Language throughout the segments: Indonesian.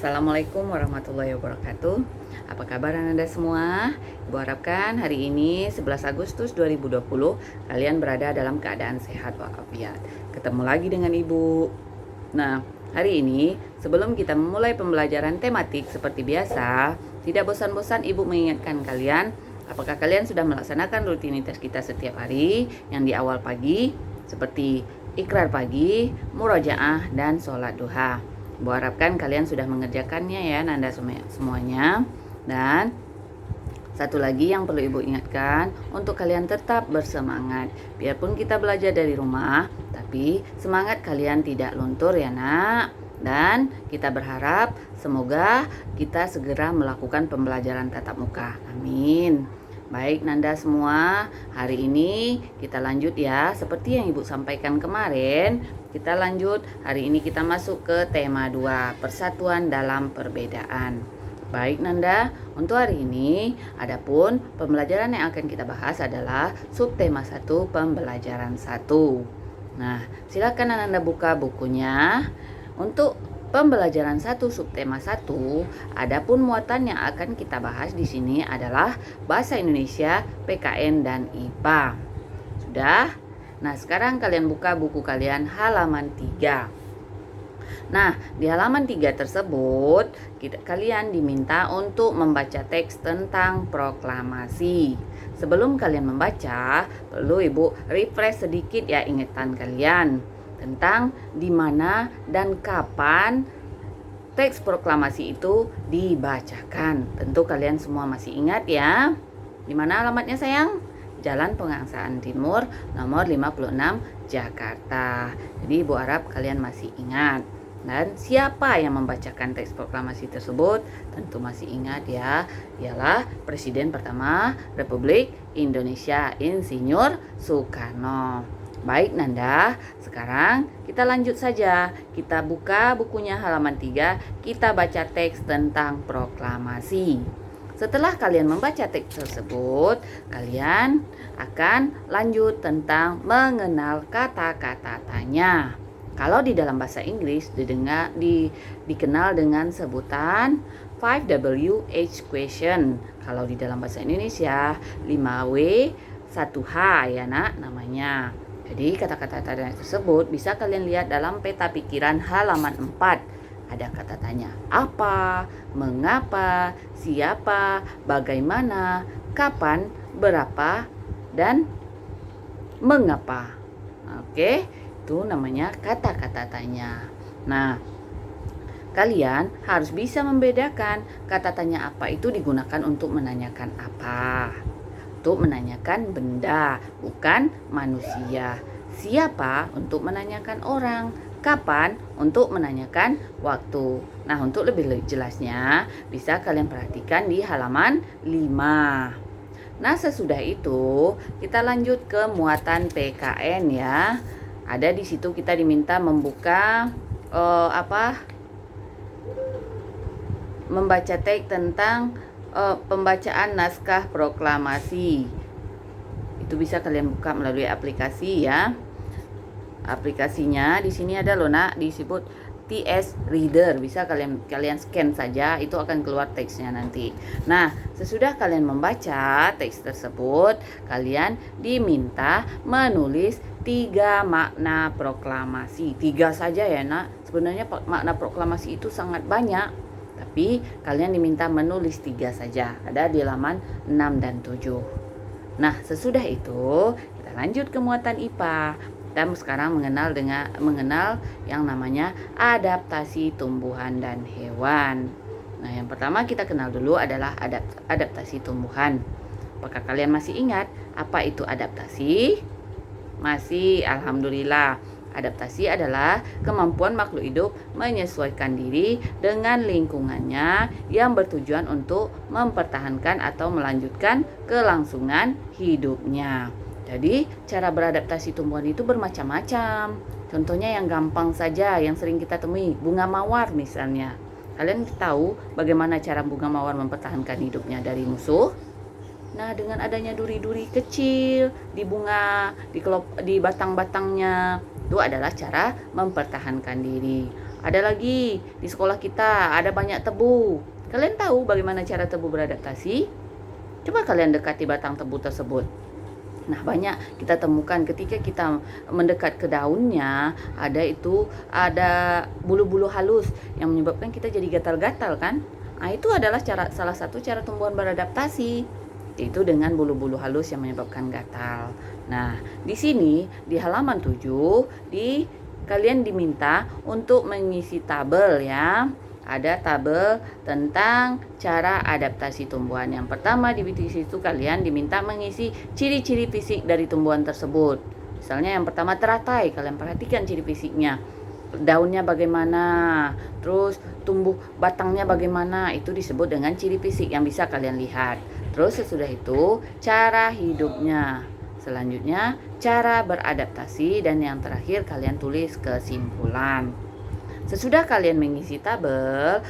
Assalamualaikum warahmatullahi wabarakatuh. Apa kabar Anda semua? Ibu harapkan hari ini 11 Agustus 2020 kalian berada dalam keadaan sehat walafiat. Ketemu lagi dengan Ibu. Nah, hari ini sebelum kita memulai pembelajaran tematik seperti biasa, tidak bosan-bosan Ibu mengingatkan kalian, apakah kalian sudah melaksanakan rutinitas kita setiap hari yang di awal pagi seperti ikrar pagi, murojaah, dan sholat duha. Ibu harapkan kalian sudah mengerjakannya ya Nanda semuanya. Dan satu lagi yang perlu Ibu ingatkan, untuk kalian tetap bersemangat. Biarpun kita belajar dari rumah, tapi semangat kalian tidak luntur ya nak. Dan kita berharap semoga kita segera melakukan pembelajaran tatap muka. Amin. Baik Nanda semua, hari ini kita lanjut ya. Seperti yang Ibu sampaikan kemarin, kita lanjut. Hari ini kita masuk ke tema 2, persatuan dalam perbedaan. Baik Nanda, untuk hari ini adapun pembelajaran yang akan kita bahas adalah subtema 1, pembelajaran 1. Nah, silakan Nanda buka bukunya. Untuk pembelajaran 1 subtema 1, adapun muatan yang akan kita bahas di sini adalah bahasa Indonesia, PKN dan IPA. Sudah? Nah, sekarang kalian buka buku kalian halaman 3. Nah, di halaman 3 tersebut kalian diminta untuk membaca teks tentang proklamasi. Sebelum kalian membaca, perlu Ibu refresh sedikit ya ingatan kalian tentang di mana dan kapan teks proklamasi itu dibacakan. Tentu kalian semua masih ingat ya. Di mana alamatnya sayang? Jalan Pengangsaan Timur nomor 56 Jakarta. Jadi Ibu harap kalian masih ingat. Dan siapa yang membacakan teks proklamasi tersebut? Tentu masih ingat ya. Ialah Presiden pertama Republik Indonesia, Insinyur Soekarno. Baik Nanda, sekarang kita lanjut saja. Kita buka bukunya halaman 3, kita baca teks tentang proklamasi. Setelah kalian membaca teks tersebut, kalian akan lanjut tentang mengenal kata-kata tanya. Kalau di dalam bahasa Inggris dikenal dengan sebutan 5WH question. Kalau di dalam bahasa Indonesia 5W 1H ya nak namanya. Jadi kata-kata tanya tersebut bisa kalian lihat dalam peta pikiran halaman 4. Ada kata tanya apa, mengapa, siapa, bagaimana, kapan, berapa, dan mengapa. Oke, itu namanya kata-kata tanya. Nah, kalian harus bisa membedakan kata tanya apa itu digunakan untuk menanyakan apa. Untuk menanyakan benda, bukan manusia. Siapa untuk menanyakan orang. Kapan untuk menanyakan waktu. Nah, untuk lebih jelasnya bisa kalian perhatikan di halaman 5. Nah, sesudah itu kita lanjut ke muatan PKN ya. Ada di situ kita diminta membuka membaca teks tentang pembacaan naskah proklamasi. Itu bisa kalian buka melalui aplikasi ya. Aplikasinya di sini ada loh nak, disebut TS Reader. Bisa kalian scan saja, itu akan keluar teksnya nanti. Nah, sesudah kalian membaca teks tersebut, kalian diminta menulis 3 makna proklamasi. 3 saja ya nak. Sebenarnya makna proklamasi itu sangat banyak, tapi kalian diminta menulis 3 saja. Ada di halaman 6 dan 7. Nah, sesudah itu kita lanjut ke muatan IPA. Kita sekarang mengenal yang namanya adaptasi tumbuhan dan hewan. Nah, yang pertama kita kenal dulu adalah adaptasi tumbuhan. Apakah kalian masih ingat apa itu adaptasi? Masih, alhamdulillah. Adaptasi adalah kemampuan makhluk hidup menyesuaikan diri dengan lingkungannya yang bertujuan untuk mempertahankan atau melanjutkan kelangsungan hidupnya. Jadi, cara beradaptasi tumbuhan itu bermacam-macam. Contohnya yang gampang saja, yang sering kita temui, bunga mawar misalnya. Kalian tahu bagaimana cara bunga mawar mempertahankan hidupnya dari musuh? Nah, dengan adanya duri-duri kecil di bunga, di batang-batangnya, itu adalah cara mempertahankan diri. Ada lagi di sekolah kita ada banyak tebu. Kalian tahu bagaimana cara tebu beradaptasi? Coba kalian dekati batang tebu tersebut. Nah, banyak kita temukan ketika kita mendekat ke daunnya, ada bulu-bulu halus yang menyebabkan kita jadi gatal-gatal kan? Nah, itu adalah salah satu cara tumbuhan beradaptasi, yaitu dengan bulu-bulu halus yang menyebabkan gatal. Nah, di sini di halaman 7 kalian diminta untuk mengisi tabel ya. Ada tabel tentang cara adaptasi tumbuhan. Yang pertama di situ kalian diminta mengisi ciri-ciri fisik dari tumbuhan tersebut. Misalnya yang pertama teratai, kalian perhatikan ciri fisiknya. Daunnya bagaimana, terus tumbuh batangnya bagaimana, itu disebut dengan ciri fisik yang bisa kalian lihat. Terus sesudah itu cara hidupnya. Selanjutnya cara beradaptasi, dan yang terakhir kalian tulis kesimpulan. Sesudah kalian mengisi tabel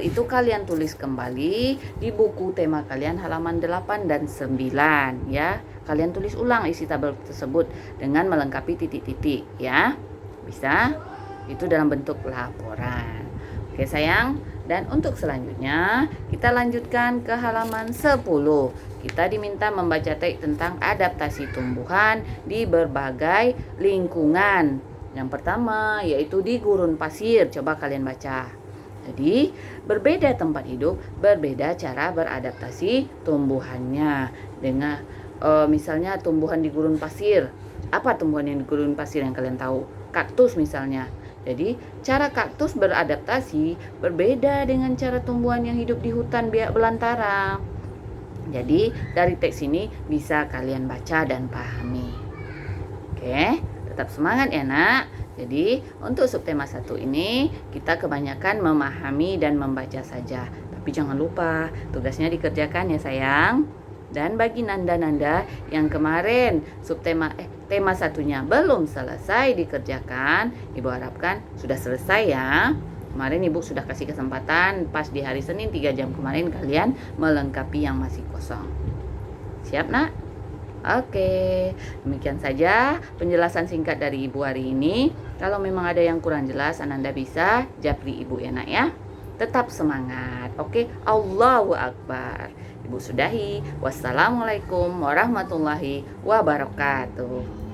itu kalian tulis kembali di buku tema kalian halaman 8 dan 9 ya. Kalian tulis ulang isi tabel tersebut dengan melengkapi titik-titik ya. Bisa? Itu dalam bentuk laporan. Oke sayang, dan untuk selanjutnya kita lanjutkan ke halaman 10. Kita diminta membaca teks tentang adaptasi tumbuhan di berbagai lingkungan. Yang pertama yaitu di gurun pasir. Coba kalian baca. Jadi berbeda tempat hidup, berbeda cara beradaptasi tumbuhannya. Dengan misalnya tumbuhan di gurun pasir. Apa tumbuhan yang di gurun pasir yang kalian tahu? Kaktus misalnya. Jadi cara kaktus beradaptasi berbeda dengan cara tumbuhan yang hidup di hutan biak belantara. Jadi dari teks ini bisa kalian baca dan pahami. Oke, tetap semangat ya nak. Jadi untuk subtema 1 ini kita kebanyakan memahami dan membaca saja. Tapi jangan lupa tugasnya dikerjakan ya sayang. Dan bagi nanda-nanda yang kemarin tema satunya belum selesai dikerjakan, Ibu harapkan sudah selesai ya. Kemarin Ibu sudah kasih kesempatan pas di hari Senin 3 jam kemarin kalian melengkapi yang masih kosong. Siap nak? Oke, demikian saja penjelasan singkat dari Ibu hari ini. Kalau memang ada yang kurang jelas, Ananda bisa japri Ibu ya nak ya. Tetap semangat. Oke, Allahu Akbar. Ibu sudahi. Wassalamualaikum warahmatullahi wabarakatuh.